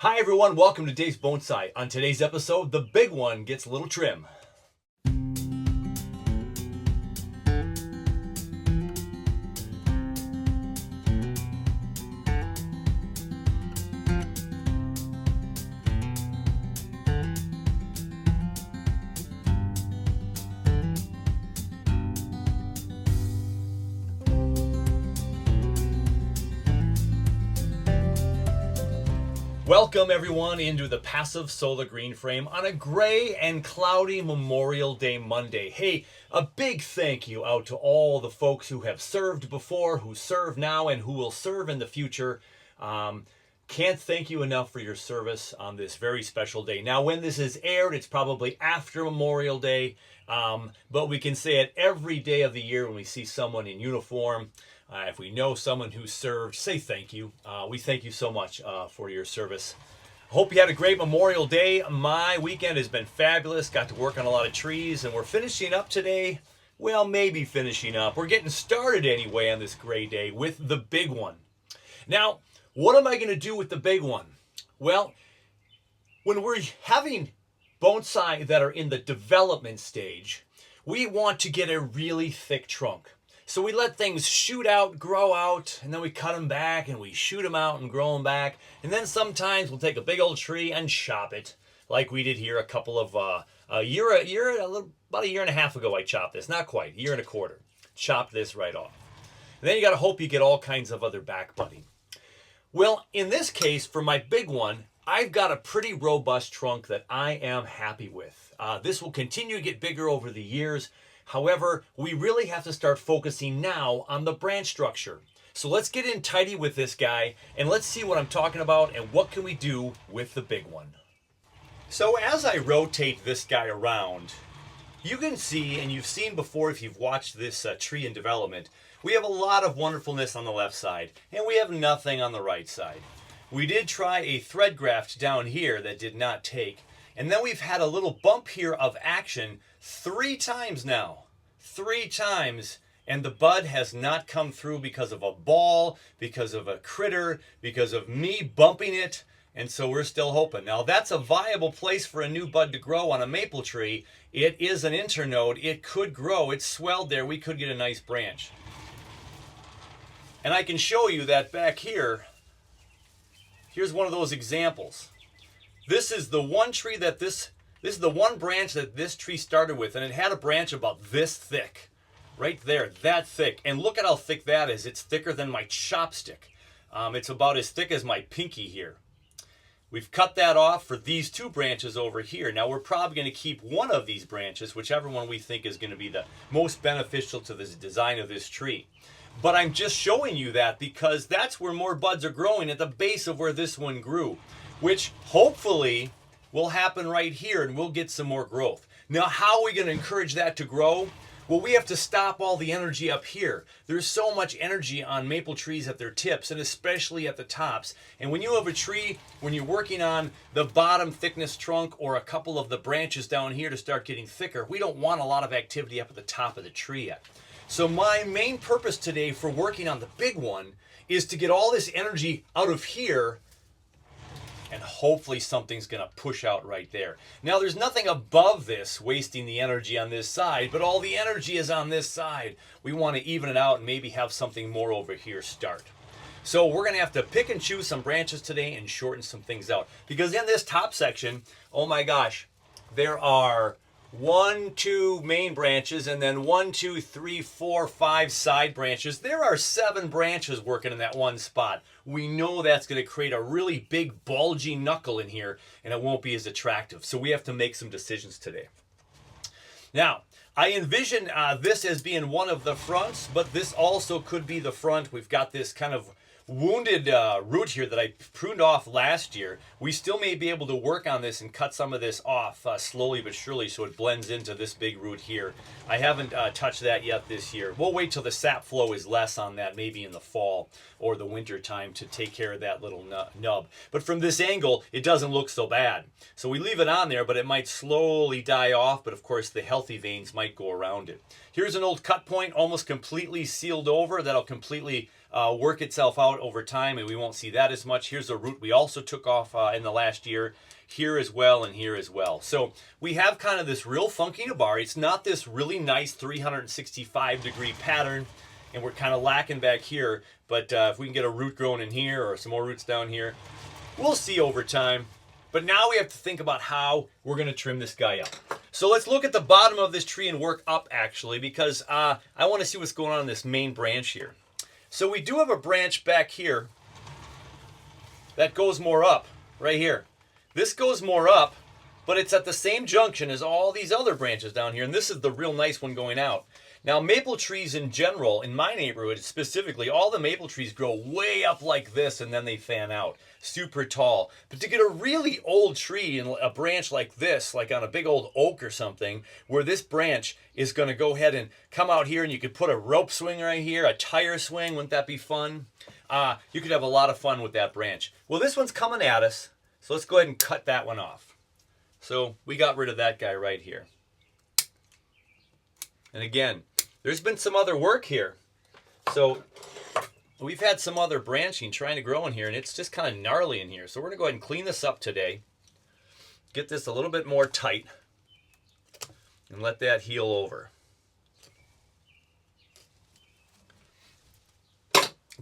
Hi everyone, welcome to Dave's Bonsai. On today's episode, the big one gets a little trim. Welcome everyone into the passive solar green frame on a gray and cloudy Memorial Day Monday. Hey, a big thank you out to all the folks who have served before, who serve now, and who will serve in the future. Can't thank you enough for your service on this very special day. Now, when this is aired, it's probably after Memorial Day, but we can say it every day of the year when we see someone in uniform. If we know someone who served, say thank you. We thank you so much for your service. Hope you had a great Memorial Day. My weekend has been fabulous. Got to work on a lot of trees, and we're finishing up today. Well, maybe finishing up. We're getting started anyway on this great day with the big one. Now, what am I going to do with the big one? Well, when we're having bonsai that are in the development stage, we want to get a really thick trunk. So we let things shoot out, grow out, and then we cut them back and we shoot them out and grow them back. And then sometimes we'll take a big old tree and chop it, like we did here a couple of about a year and a half ago. I chopped this, not quite, a year and a quarter. Chopped this right off. And then you got to hope you get all kinds of other back budding. Well, in this case, for my big one, I've got a pretty robust trunk that I am happy with. This will continue to get bigger over the years. However, we really have to start focusing now on the branch structure. So let's get in tidy with this guy and let's see what I'm talking about and what can we do with the big one. So as I rotate this guy around, you can see, and you've seen before if you've watched this tree in development, we have a lot of wonderfulness on the left side and we have nothing on the right side. We did try a thread graft down here that did not take. And then we've had a little bump here of action 3 times now. 3 times. And the bud has not come through because of a ball, because of a critter, because of me bumping it. And so we're still hoping. Now that's a viable place for a new bud to grow on a maple tree. It is an internode. It could grow. It's swelled there. We could get a nice branch. And I can show you that back here. Here's one of those examples. This is the one tree that this is the one branch that this tree started with, and it had a branch about this thick. Right there, that thick. And look at how thick that is. It's thicker than my chopstick. It's about as thick as my pinky here. We've cut that off for these 2 branches over here. Now we're probably going to keep one of these branches, whichever one we think is going to be the most beneficial to the design of this tree. But I'm just showing you that because that's where more buds are growing, at the base of where this one grew, which hopefully will happen right here and we'll get some more growth. Now, how are we going to encourage that to grow? Well, we have to stop all the energy up here. There's so much energy on maple trees at their tips and especially at the tops. And when you have a tree, when you're working on the bottom thickness trunk or a couple of the branches down here to start getting thicker, we don't want a lot of activity up at the top of the tree yet. So my main purpose today for working on the big one is to get all this energy out of here, and hopefully something's going to push out right there. Now there's nothing above this wasting the energy on this side, but all the energy is on this side. We want to even it out and maybe have something more over here start. So we're going to have to pick and choose some branches today and shorten some things out. Because in this top section, oh my gosh, there are 1, 2 main branches, and then 1, 2, 3, 4, 5 side branches. There are 7 branches working in that one spot. We know that's going to create a really big bulgy knuckle in here, and it won't be as attractive. So we have to make some decisions today. Now, I envision this as being one of the fronts, but this also could be the front. We've got this kind of wounded root here that I pruned off last year. We still may be able to work on this and cut some of this off slowly but surely so it blends into this big root here. I haven't touched that yet this year. We'll wait till the sap flow is less on that, maybe in the fall or the winter time, to take care of that little nub. But from this angle, it doesn't look so bad. So we leave it on there, but it might slowly die off, but of course the healthy veins might go around it. Here's an old cut point, almost completely sealed over. That'll completely work itself out over time, and we won't see that as much. Here's a root we also took off in the last year, here as well, and here as well. So we have kind of this real funky nabari. It's not this really nice 365-degree pattern, and we're kind of lacking back here. But if we can get a root growing in here or some more roots down here, we'll see over time. But now we have to think about how we're going to trim this guy up. So let's look at the bottom of this tree and work up, actually, because I want to see what's going on in this main branch here. So we do have a branch back here that goes more up, right here. This goes more up, but it's at the same junction as all these other branches down here, and this is the real nice one going out. Now, maple trees in general, in my neighborhood specifically, all the maple trees grow way up like this, and then they fan out. Super tall. But to get a really old tree and a branch like this, like on a big old oak or something, where this branch is going to go ahead and come out here, and you could put a rope swing right here, a tire swing, wouldn't that be fun? You could have a lot of fun with that branch. Well, this one's coming at us, so let's go ahead and cut that one off. So we got rid of that guy right here. And again, there's been some other work here. So we've had some other branching trying to grow in here, and it's just kind of gnarly in here. So we're going to go ahead and clean this up today. Get this a little bit more tight. And let that heal over.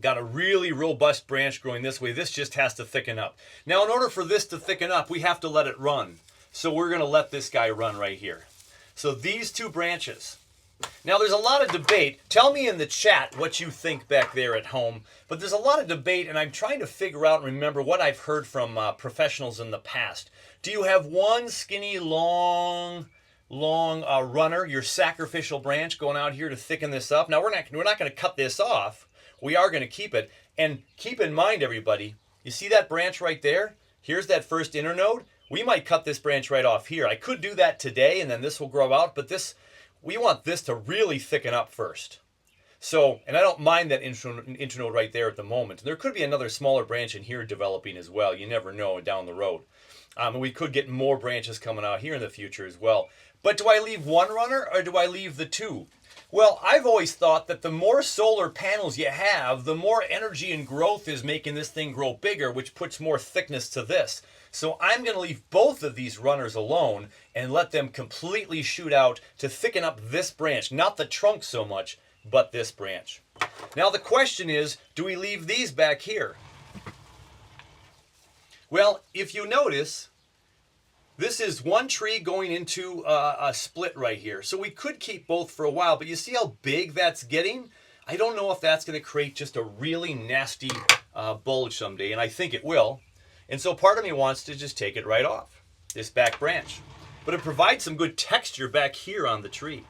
Got a really robust branch growing this way. This just has to thicken up. Now, in order for this to thicken up, we have to let it run. So we're going to let this guy run right here. So these two branches. Now, there's a lot of debate. Tell me in the chat what you think back there at home. But there's a lot of debate, and I'm trying to figure out and remember what I've heard from professionals in the past. Do you have one skinny, long runner, your sacrificial branch, going out here to thicken this up? Now, we're not going to cut this off. We are going to keep it. And keep in mind, everybody, you see that branch right there? Here's that first internode. We might cut this branch right off here. I could do that today, and then this will grow out, but we want this to really thicken up first. So, and I don't mind that internode right there at the moment. There could be another smaller branch in here developing as well. You never know down the road. And we could get more branches coming out here in the future as well. But do I leave one runner or do I leave the two? Well, I've always thought that the more solar panels you have, the more energy and growth is making this thing grow bigger, which puts more thickness to this. So I'm going to leave both of these runners alone and let them completely shoot out to thicken up this branch. Not the trunk so much, but this branch. Now the question is, do we leave these back here? Well, if you notice, this is one tree going into a split right here. So we could keep both for a while, but you see how big that's getting? I don't know if that's going to create just a really nasty bulge someday, and I think it will. And so part of me wants to just take it right off, this back branch. But it provides some good texture back here on the tree.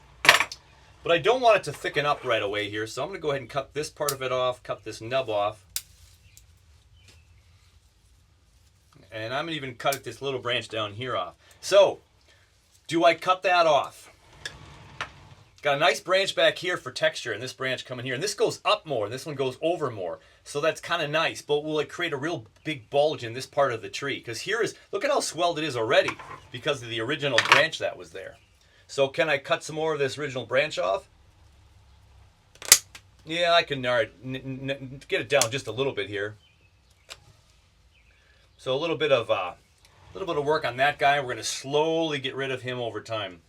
But I don't want it to thicken up right away here, so I'm going to go ahead and cut this part of it off, cut this nub off. And I'm going to even cut this little branch down here off. So, do I cut that off? Got a nice branch back here for texture, and this branch coming here. And this goes up more, and this one goes over more. So that's kind of nice, but will it create a real big bulge in this part of the tree? Because here is, look at how swelled it is already because of the original branch that was there. So can I cut some more of this original branch off? Yeah, I can get it down just a little bit here. So a little bit of work on that guy. We're going to slowly get rid of him over time.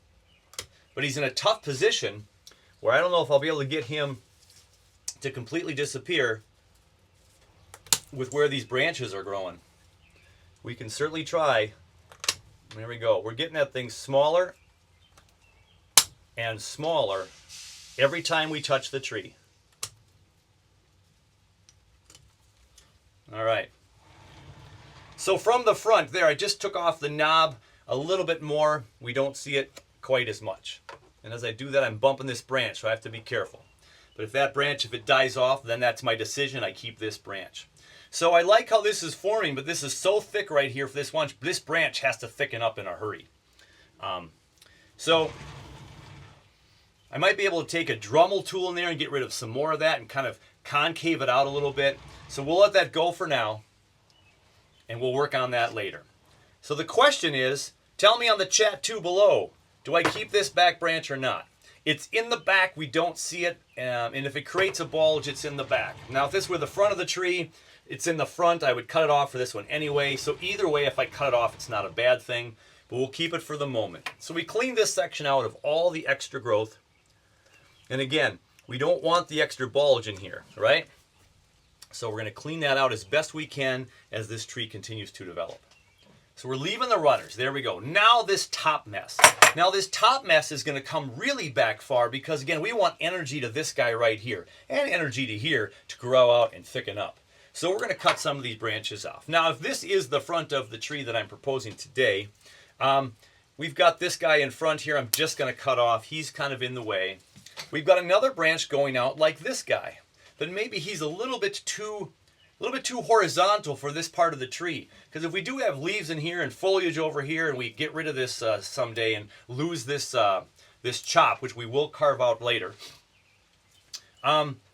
But he's in a tough position where I don't know if I'll be able to get him to completely disappear with where these branches are growing. We can certainly try. There we go. We're getting that thing smaller and smaller every time we touch the tree. All right. So from the front there, I just took off the knob a little bit more. We don't see it quite as much. And as I do that, I'm bumping this branch, so I have to be careful. But if that branch, if it dies off, then that's my decision. I keep this branch. So I like how this is forming, but this is so thick right here for this one. This branch has to thicken up in a hurry. So I might be able to take a Dremel tool in there and get rid of some more of that and kind of concave it out a little bit. So we'll let that go for now, and we'll work on that later. So the question is, tell me on the chat too below, do I keep this back branch or not? It's in the back, we don't see it, and if it creates a bulge, it's in the back. Now, if this were the front of the tree, it's in the front. I would cut it off for this one anyway. So either way, if I cut it off, it's not a bad thing, but we'll keep it for the moment. So we clean this section out of all the extra growth. And again, we don't want the extra bulge in here, right? So we're going to clean that out as best we can as this tree continues to develop. So we're leaving the runners. There we go. Now this top mess. Now this top mess is going to come really back far because, again, we want energy to this guy right here and energy to here to grow out and thicken up. So we're going to cut some of these branches off. Now, if this is the front of the tree that I'm proposing today, we've got this guy in front here. I'm just going to cut off. He's kind of in the way. We've got another branch going out like this guy, but maybe he's a little bit too horizontal for this part of the tree. Because if we do have leaves in here and foliage over here, and we get rid of this someday and lose this this chop, which we will carve out later,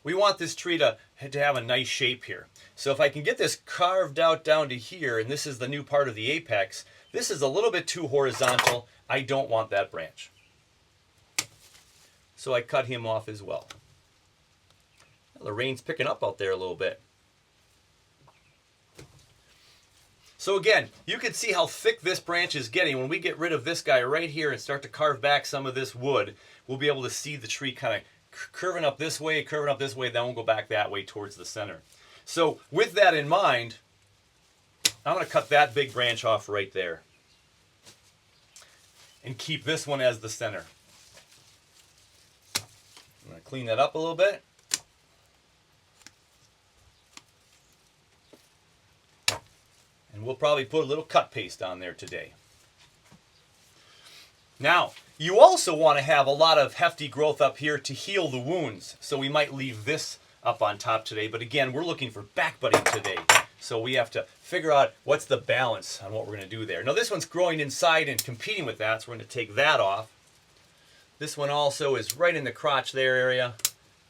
we want this tree to have a nice shape here. So if I can get this carved out down to here, and this is the new part of the apex, this is a little bit too horizontal. I don't want that branch. So I cut him off as well. The rain's picking up out there a little bit. So again, you can see how thick this branch is getting. When we get rid of this guy right here and start to carve back some of this wood, we'll be able to see the tree kind of curving up this way, then we'll go back that way towards the center. So with that in mind, I'm going to cut that big branch off right there and keep this one as the center. I'm going to clean that up a little bit. And we'll probably put a little cut paste on there today. Now, you also want to have a lot of hefty growth up here to heal the wounds. So we might leave this up on top today. But again, we're looking for back budding today. So we have to figure out what's the balance on what we're going to do there. Now this one's growing inside and competing with that, so we're going to take that off. This one also is right in the crotch there area.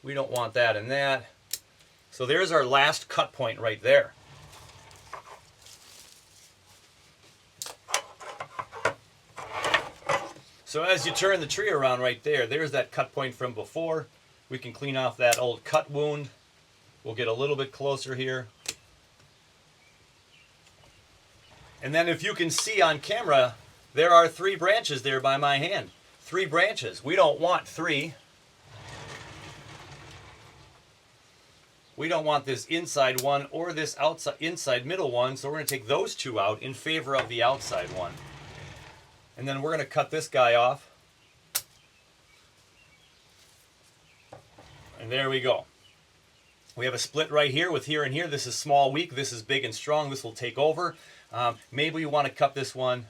We don't want that in that. So there's our last cut point right there. So as you turn the tree around right there, there's that cut point from before. We can clean off that old cut wound. We'll get a little bit closer here. And then if you can see on camera, there are 3 branches there by my hand. 3 branches. We don't want 3. We don't want this inside one or this outside inside middle one, so we're going to take those 2 out in favor of the outside one. And then we're going to cut this guy off. And there we go. We have a split right here with here and here. This is small, weak. This is big and strong. This will take over. Maybe we want to cut this one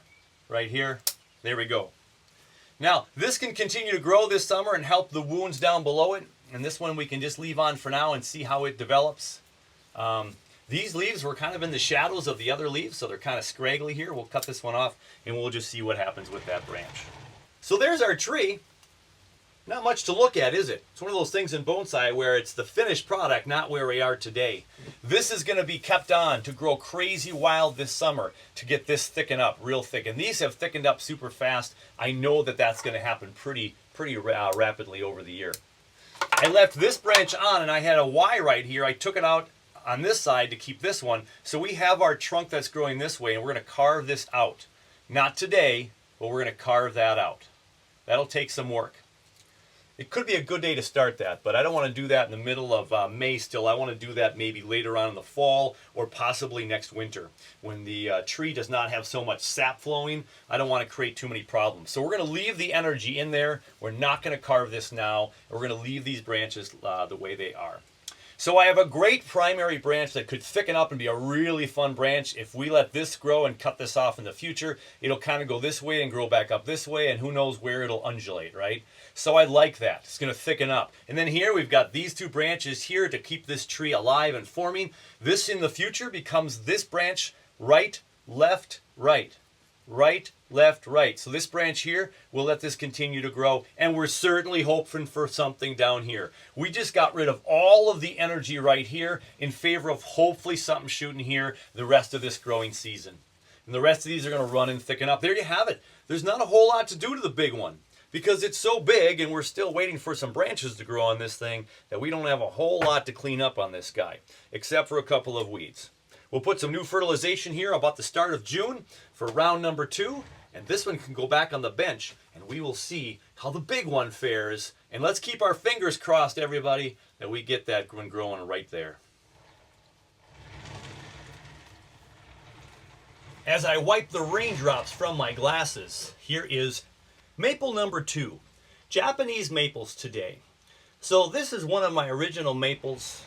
right here. There we go. Now, this can continue to grow this summer and help the wounds down below it. And this one we can just leave on for now and see how it develops. These leaves were kind of in the shadows of the other leaves, so they're kind of scraggly here. We'll cut this one off, and we'll just see what happens with that branch. So there's our tree. Not much to look at, is it? It's one of those things in bonsai where it's the finished product, not where we are today. This is going to be kept on to grow crazy wild this summer to get this thickened up real thick. And these have thickened up super fast. I know that that's going to happen pretty rapidly over the year. I left this branch on, and I had a Y right here. I took it out on this side to keep this one. So we have our trunk that's growing this way, and we're going to carve this out. Not today, but we're going to carve that out. That'll take some work. It could be a good day to start that, but I don't want to do that in the middle of May still. I want to do that maybe later on in the fall or possibly next winter when the tree does not have so much sap flowing. I don't want to create too many problems. So we're going to leave the energy in there. We're not going to carve this now. We're going to leave these branches the way they are. So I have a great primary branch that could thicken up and be a really fun branch. If we let this grow and cut this off in the future, it'll kind of go this way and grow back up this way, and who knows where it'll undulate, right? So I like that. It's going to thicken up. And then here we've got these 2 branches here to keep this tree alive and forming. This in the future becomes this branch, right, left, right. Right, left, right. So this branch here, we'll let this continue to grow, and we're certainly hoping for something down here. We just got rid of all of the energy right here in favor of hopefully something shooting here the rest of this growing season. And the rest of these are going to run and thicken up. There you have it. There's not a whole lot to do to the big one, because it's so big and we're still waiting for some branches to grow on this thing that we don't have a whole lot to clean up on this guy, except for a couple of weeds. We'll put some new fertilization here about the start of June for round number 2, and this one can go back on the bench, and we will see how the big one fares. And let's keep our fingers crossed, everybody, that we get that one growing right there. As I wipe the raindrops from my glasses, here is maple number 2, Japanese maples today. So this is one of my original maples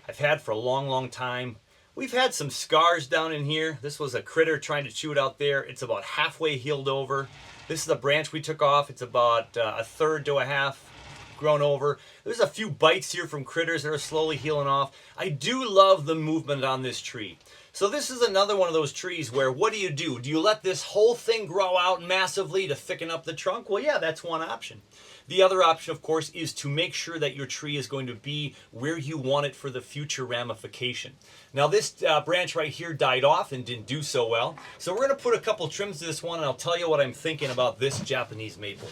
I've had for a long, long time. We've had some scars down in here. This was a critter trying to chew it out there. It's about halfway healed over. This is a branch we took off. It's about a third to a half grown over. There's a few bites here from critters that are slowly healing off. I do love the movement on this tree. So this is another one of those trees where, what do? Do you let this whole thing grow out massively to thicken up the trunk? Well, yeah, that's one option. The other option, of course, is to make sure that your tree is going to be where you want it for the future ramification. Now this branch right here died off and didn't do so well. So we're going to put a couple trims to this one, and I'll tell you what I'm thinking about this Japanese maple.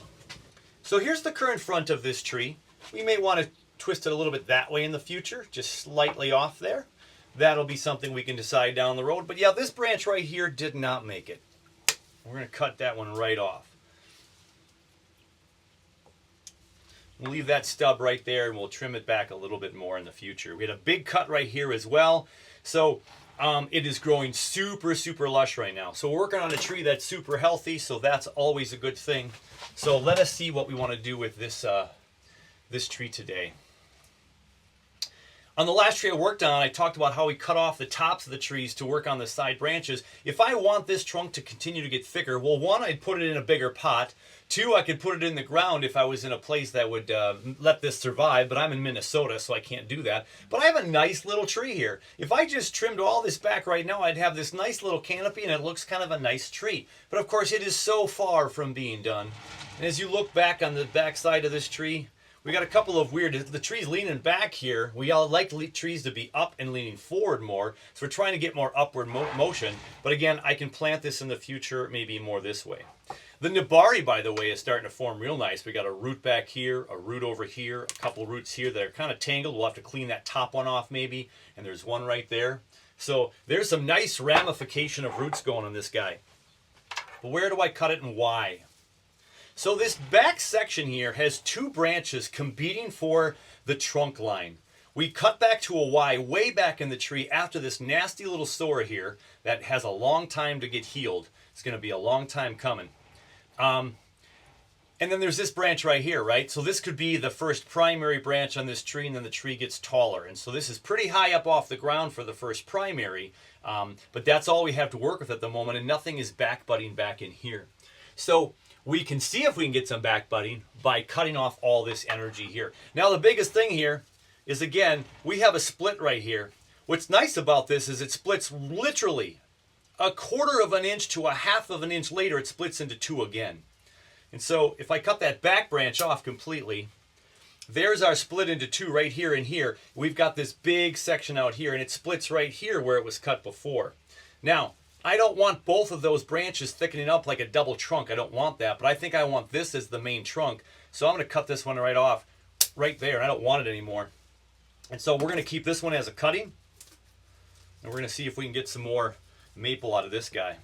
So here's the current front of this tree. We may want to twist it a little bit that way in the future, just slightly off there. That'll be something we can decide down the road. But yeah, this branch right here did not make it. We're going to cut that one right off. We'll leave that stub right there, and we'll trim it back a little bit more in the future. We had a big cut right here as well. So it is growing super, super lush right now. So we're working on a tree that's super healthy, so that's always a good thing. So let us see what we want to do with this, this tree today. On the last tree I worked on, I talked about how we cut off the tops of the trees to work on the side branches. If I want this trunk to continue to get thicker, well, one, I'd put it in a bigger pot. Two, I could put it in the ground if I was in a place that would let this survive, but I'm in Minnesota, so I can't do that. But I have a nice little tree here. If I just trimmed all this back right now, I'd have this nice little canopy, and it looks kind of a nice tree. But of course, it is so far from being done. And as you look back on the back side of this tree, we got a couple of weird, the tree's leaning back here. We all like trees to be up and leaning forward more, so we're trying to get more upward motion. But again, I can plant this in the future, maybe more this way. The Nibari, by the way, is starting to form real nice. We got a root back here, a root over here, a couple roots here that are kind of tangled. We'll have to clean that top one off maybe, and there's one right there. So there's some nice ramification of roots going on this guy. But where do I cut it and why? So this back section here has two branches competing for the trunk line. We cut back to a Y way back in the tree after this nasty little sore here that has a long time to get healed. It's going to be a long time coming. And then there's this branch right here, right? So this could be the first primary branch on this tree, and then the tree gets taller. And so this is pretty high up off the ground for the first primary, but that's all we have to work with at the moment, and nothing is back budding back in here. So we can see if we can get some back budding by cutting off all this energy here. Now the biggest thing here is, again, we have a split right here. What's nice about this is it splits literally a quarter of an inch to a half of an inch later, it splits into two again. And so if I cut that back branch off completely, there's our split into two right here and here. We've got this big section out here, and it splits right here where it was cut before. Now, I don't want both of those branches thickening up like a double trunk. I don't want that, but I think I want this as the main trunk. So I'm going to cut this one right off right there. I don't want it anymore. And so we're going to keep this one as a cutting, and we're going to see if we can get some more maple out of this guy.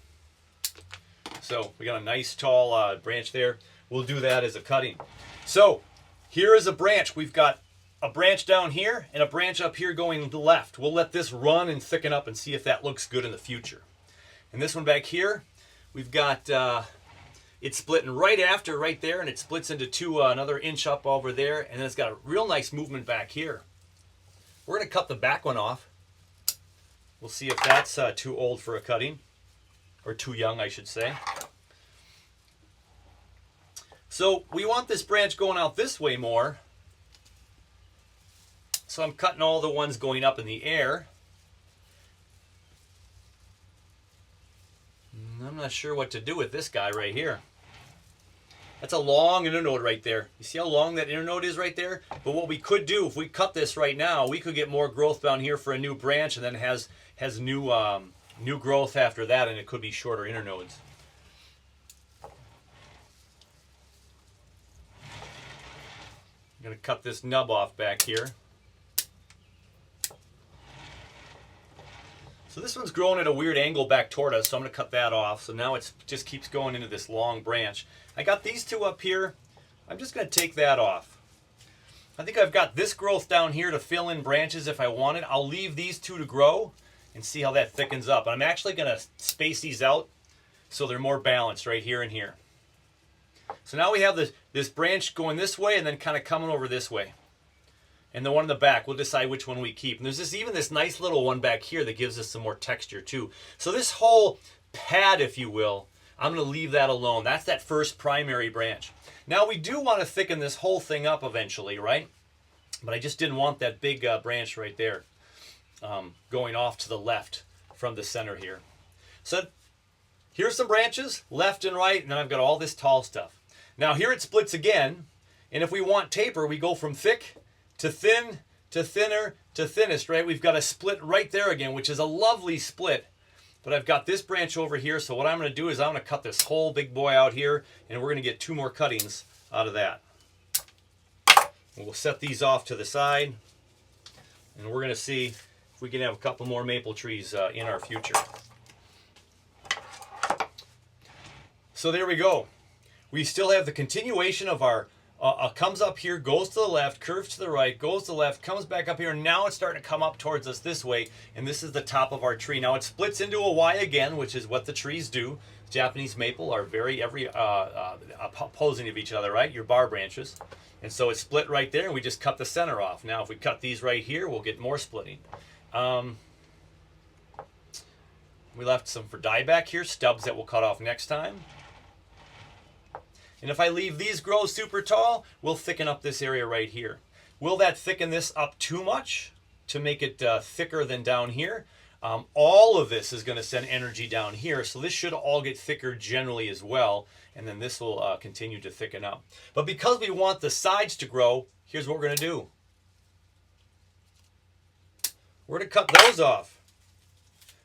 So we got a nice tall branch there. We'll do that as a cutting. So here is a branch. We've got a branch down here and a branch up here going to the left. We'll let this run and thicken up and see if that looks good in the future. And this one back here, we've got it splitting right after right there, and it splits into two, another inch up over there, and then it's got a real nice movement back here. We're going to cut the back one off. We'll see if that's too old for a cutting, or too young, I should say. So we want this branch going out this way more. So I'm cutting all the ones going up in the air. I'm not sure what to do with this guy right here. That's a long internode right there. You see how long that internode is right there? But what we could do, if we cut this right now, we could get more growth down here for a new branch, and then has new growth after that, and it could be shorter internodes. I'm going to cut this nub off back here. So this one's growing at a weird angle back toward us, so I'm going to cut that off. So now it just keeps going into this long branch. I got these two up here. I'm just going to take that off. I think I've got this growth down here to fill in branches if I want it. I'll leave these two to grow and see how that thickens up. I'm actually going to space these out so they're more balanced right here and here. So now we have this branch going this way and then kind of coming over this way. And the one in the back, we'll decide which one we keep. And there's even this nice little one back here that gives us some more texture too. So this whole pad, if you will, I'm going to leave that alone. That's that first primary branch. Now we do want to thicken this whole thing up eventually, right? But I just didn't want that big branch right there going off to the left from the center here. So here's some branches, left and right, and then I've got all this tall stuff. Now here it splits again, and if we want taper, we go from thick to thin, to thinner, to thinnest, right? We've got a split right there again, which is a lovely split. But I've got this branch over here, so what I'm going to do is I'm going to cut this whole big boy out here, and we're going to get 2 more cuttings out of that. And we'll set these off to the side, and we're going to see if we can have a couple more maple trees in our future. So there we go. We still have the continuation of our comes up here, goes to the left, curves to the right, goes to the left, comes back up here, and now it's starting to come up towards us this way, and this is the top of our tree. Now it splits into a Y again, which is what the trees do. Japanese maple are very opposing of each other, right? Your bar branches. And so it's split right there, and we just cut the center off. Now if we cut these right here, we'll get more splitting. We left some for dieback here, stubs that we'll cut off next time. And if I leave these grow super tall, we'll thicken up this area right here. Will that thicken this up too much to make it thicker than down here? All of this is going to send energy down here, so this should all get thicker generally as well, and then this will continue to thicken up. But because we want the sides to grow, here's what we're going to do. We're going to cut those off.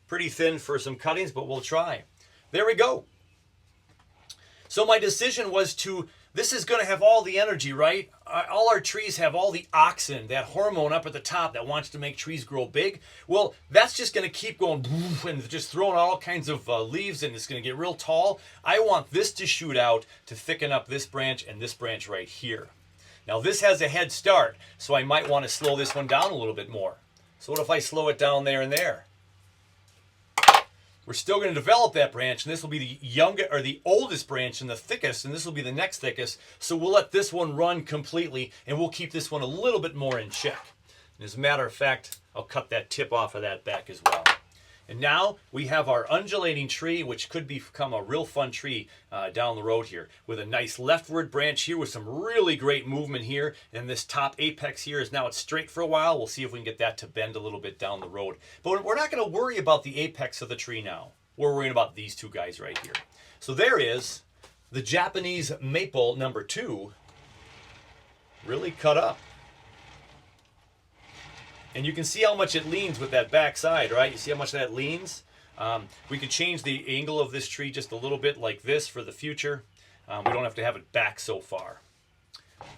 Pretty thin for some cuttings, but we'll try. There we go. So my decision was this is going to have all the energy, right? All our trees have all the auxin, that hormone up at the top that wants to make trees grow big. Well, that's just going to keep going and just throwing out all kinds of leaves, and it's going to get real tall. I want this to shoot out to thicken up this branch and this branch right here. Now this has a head start, so I might want to slow this one down a little bit more. So what if I slow it down there and there? We're still going to develop that branch, and this will be the youngest or the oldest branch and the thickest, and this will be the next thickest. So we'll let this one run completely, and we'll keep this one a little bit more in check. And as a matter of fact, I'll cut that tip off of that back as well. And now we have our undulating tree, which could become a real fun tree down the road here, with a nice leftward branch here with some really great movement here. And this top apex here is now it's straight for a while. We'll see if we can get that to bend a little bit down the road. But we're not going to worry about the apex of the tree now. We're worrying about these two guys right here. So there is the Japanese maple number 2, really cut up. And you can see how much it leans with that back side, right? You see how much that leans? We could change the angle of this tree just a little bit like this for the future. We don't have to have it back so far.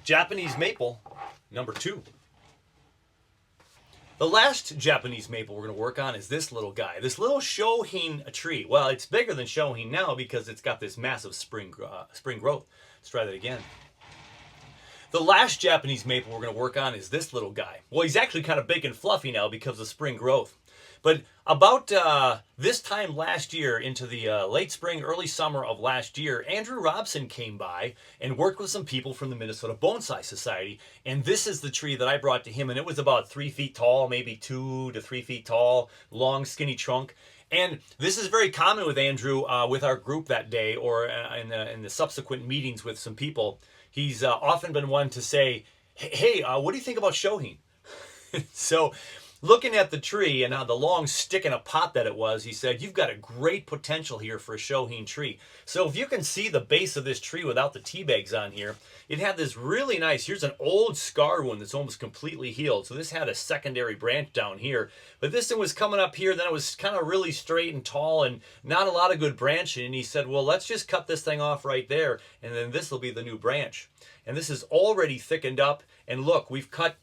Japanese maple, number 2. The last Japanese maple we're going to work on is this little guy, this little shohin tree. Well, it's bigger than shohin now because it's got this massive spring growth. Let's try that again. The last Japanese maple we're going to work on is this little guy. Well, he's actually kind of big and fluffy now because of spring growth. But about this time last year, into the late spring, early summer of last year, Andrew Robson came by and worked with some people from the Minnesota Bonsai Society. And this is the tree that I brought to him, and it was about 3 feet tall, maybe 2 to 3 feet tall, long, skinny trunk. And this is very common with Andrew, with our group that day, or in the subsequent meetings with some people. He's often been one to say, hey, what do you think about shohin? So looking at the tree and how the long stick in a pot that it was, he said, you've got a great potential here for a shohin tree. So if you can see the base of this tree without the tea bags on here, it had this really nice, here's an old scar one that's almost completely healed. So this had a secondary branch down here, but this one was coming up here, then it was kind of really straight and tall and not a lot of good branching. And he said, well, let's just cut this thing off right there, and then this will be the new branch. And this is already thickened up, and look, we've cut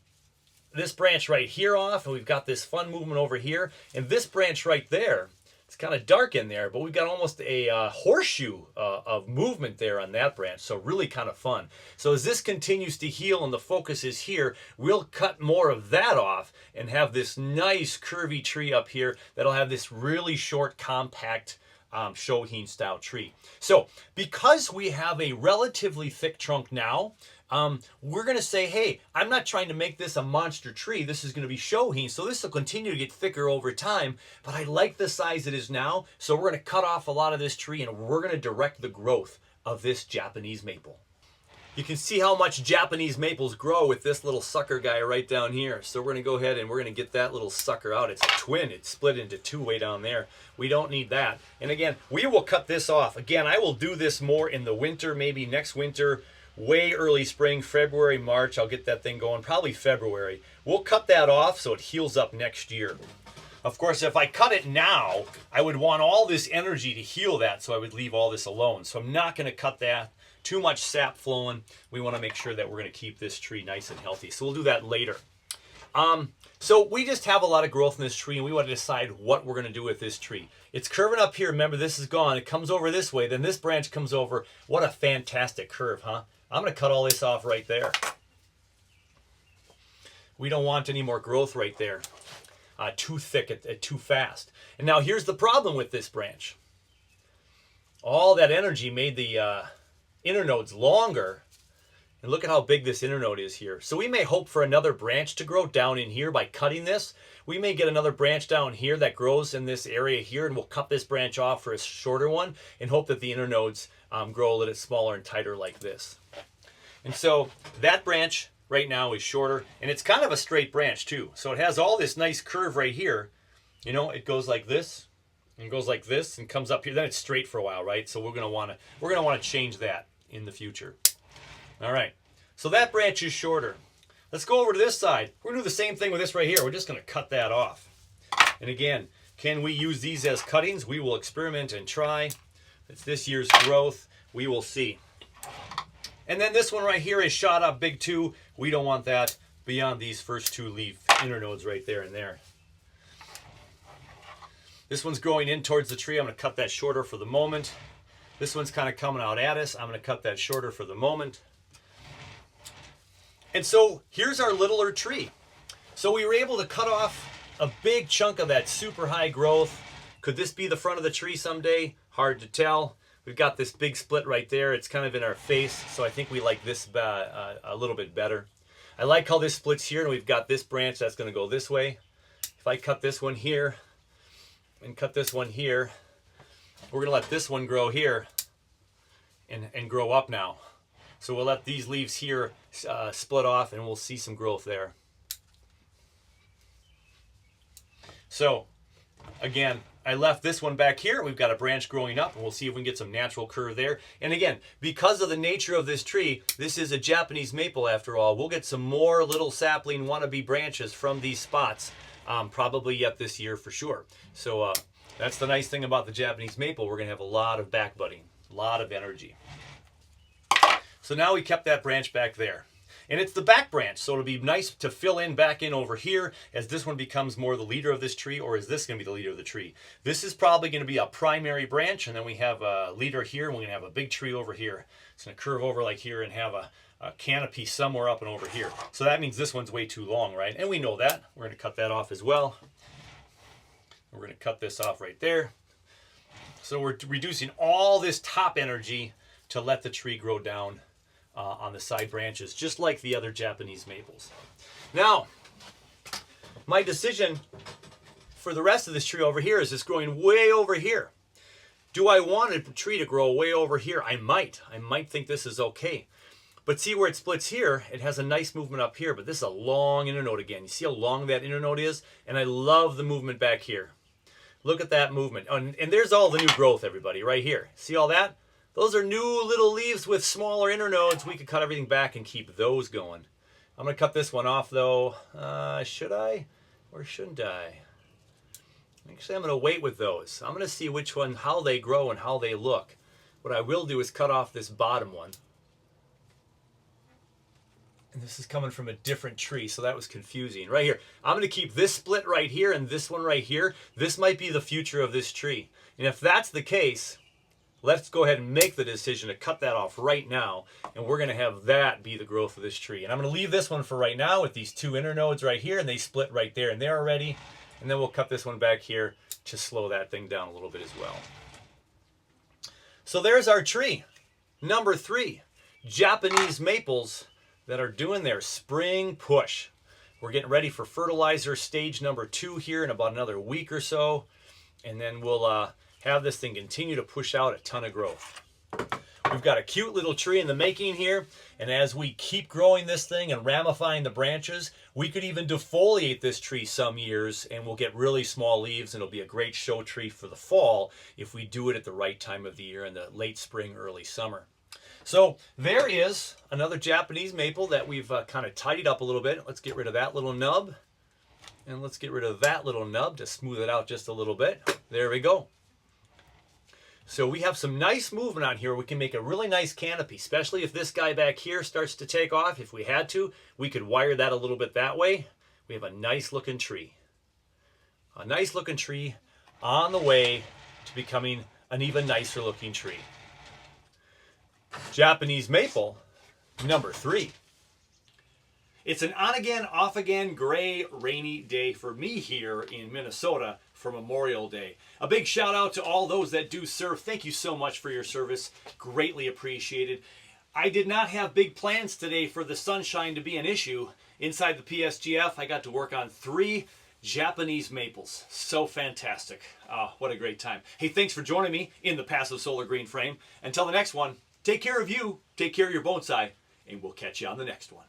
this branch right here off, and we've got this fun movement over here, and this branch right there, it's kind of dark in there, but we've got almost a horseshoe of movement there on that branch, so really kind of fun. So as this continues to heal and the focus is here, we'll cut more of that off and have this nice curvy tree up here that'll have this really short, compact shohin style tree. So because we have a relatively thick trunk now, we're going to say, hey, I'm not trying to make this a monster tree. This is going to be shohin, so this will continue to get thicker over time, but I like the size it is now, so we're going to cut off a lot of this tree and we're going to direct the growth of this Japanese maple. You can see how much Japanese maples grow with this little sucker guy right down here. So we're going to go ahead and we're going to get that little sucker out. It's a twin. It's split into two way down there. We don't need that. And again, we will cut this off. Again, I will do this more in the winter, maybe next winter, way early spring, February, March. I'll get that thing going, probably February. We'll cut that off so it heals up next year. Of course, if I cut it now, I would want all this energy to heal that, so I would leave all this alone. So I'm not going to cut that. Too much sap flowing. We want to make sure that we're going to keep this tree nice and healthy. So we'll do that later. So we just have a lot of growth in this tree, and we want to decide what we're going to do with this tree. It's curving up here. Remember, this is gone. It comes over this way. Then this branch comes over. What a fantastic curve, huh? I'm going to cut all this off right there. We don't want any more growth right there. Too thick, too fast. And now here's the problem with this branch. All that energy made the internodes longer, and look at how big this internode is here. So we may hope for another branch to grow down in here by cutting this. We may get another branch down here that grows in this area here, and we'll cut this branch off for a shorter one and hope that the internodes grow a little smaller and tighter like this. And so that branch right now is shorter, and it's kind of a straight branch too. So it has all this nice curve right here. You know, it goes like this and goes like this and comes up here. Then it's straight for a while, right? So we're gonna want to change that in the future. All right, so that branch is shorter. Let's go over to this side. We're gonna do the same thing with this right here. We're just gonna cut that off. And again, can we use these as cuttings? We will experiment and try. It's this year's growth. We will see. And then this one right here is shot up big too. We don't want that beyond these first two leaf internodes right there and there. This one's growing in towards the tree. I'm gonna cut that shorter for the moment. This one's kind of coming out at us. I'm going to cut that shorter for the moment. And so here's our littler tree. So we were able to cut off a big chunk of that super high growth. Could this be the front of the tree someday? Hard to tell. We've got this big split right there. It's kind of in our face, so I think we like this a little bit better. I like how this splits here, and we've got this branch that's going to go this way. If I cut this one here and cut this one here, we're going to let this one grow here and grow up now. So we'll let these leaves here split off, and we'll see some growth there. So again, I left this one back here. We've got a branch growing up, and we'll see if we can get some natural curve there. And again, because of the nature of this tree, this is a Japanese maple after all. We'll get some more little sapling wannabe branches from these spots, probably yet this year for sure. So that's the nice thing about the Japanese maple. We're going to have a lot of back budding, a lot of energy. So now we kept that branch back there. And it's the back branch, so it'll be nice to fill in back in over here as this one becomes more the leader of this tree, or is this going to be the leader of the tree? This is probably going to be a primary branch, and then we have a leader here, and we're going to have a big tree over here. It's going to curve over like here and have a canopy somewhere up and over here. So that means this one's way too long, right? And we know that. We're going to cut that off as well. We're going to cut this off right there. So we're reducing all this top energy to let the tree grow down on the side branches, just like the other Japanese maples. Now, my decision for the rest of this tree over here is it's growing way over here. Do I want a tree to grow way over here? I might think this is okay. But see where it splits here, it has a nice movement up here, but this is a long internode again. You see how long that internode is? And I love the movement back here. Look at that movement. And there's all the new growth, everybody, right here. See all that? Those are new little leaves with smaller internodes. We could cut everything back and keep those going. I'm going to cut this one off, though. Should I or shouldn't I? Actually, I'm going to wait with those. I'm going to see which one, how they grow and how they look. What I will do is cut off this bottom one. And this is coming from a different tree, so that was confusing. Right here, I'm going to keep this split right here and this one right here. This might be the future of this tree. And if that's the case, let's go ahead and make the decision to cut that off right now. And we're going to have that be the growth of this tree. And I'm going to leave this one for right now with these two internodes right here, and they split right there and there already. And then we'll cut this one back here to slow that thing down a little bit as well. So there's our tree. Number 3, Japanese maples that are doing their spring push. We're getting ready for fertilizer stage number 2 here in about another week or so. And then we'll have this thing continue to push out a ton of growth. We've got a cute little tree in the making here. And as we keep growing this thing and ramifying the branches, we could even defoliate this tree some years and we'll get really small leaves and it'll be a great show tree for the fall if we do it at the right time of the year in the late spring, early summer. So there is another Japanese maple that we've kind of tidied up a little bit. Let's get rid of that little nub. And let's get rid of that little nub to smooth it out just a little bit. There we go. So we have some nice movement on here. We can make a really nice canopy, especially if this guy back here starts to take off. If we had to, we could wire that a little bit that way. We have a nice looking tree. A nice looking tree on the way to becoming an even nicer looking tree. Japanese maple, number 3. It's an on-again, off-again, gray, rainy day for me here in Minnesota for Memorial Day. A big shout out to all those that do serve. Thank you so much for your service. Greatly appreciated. I did not have big plans today for the sunshine to be an issue. Inside the PSGF, I got to work on 3 Japanese maples. So fantastic. Oh, what a great time. Hey, thanks for joining me in the Passive Solar Green Frame. Until the next one, take care of you, take care of your bonsai, and we'll catch you on the next one.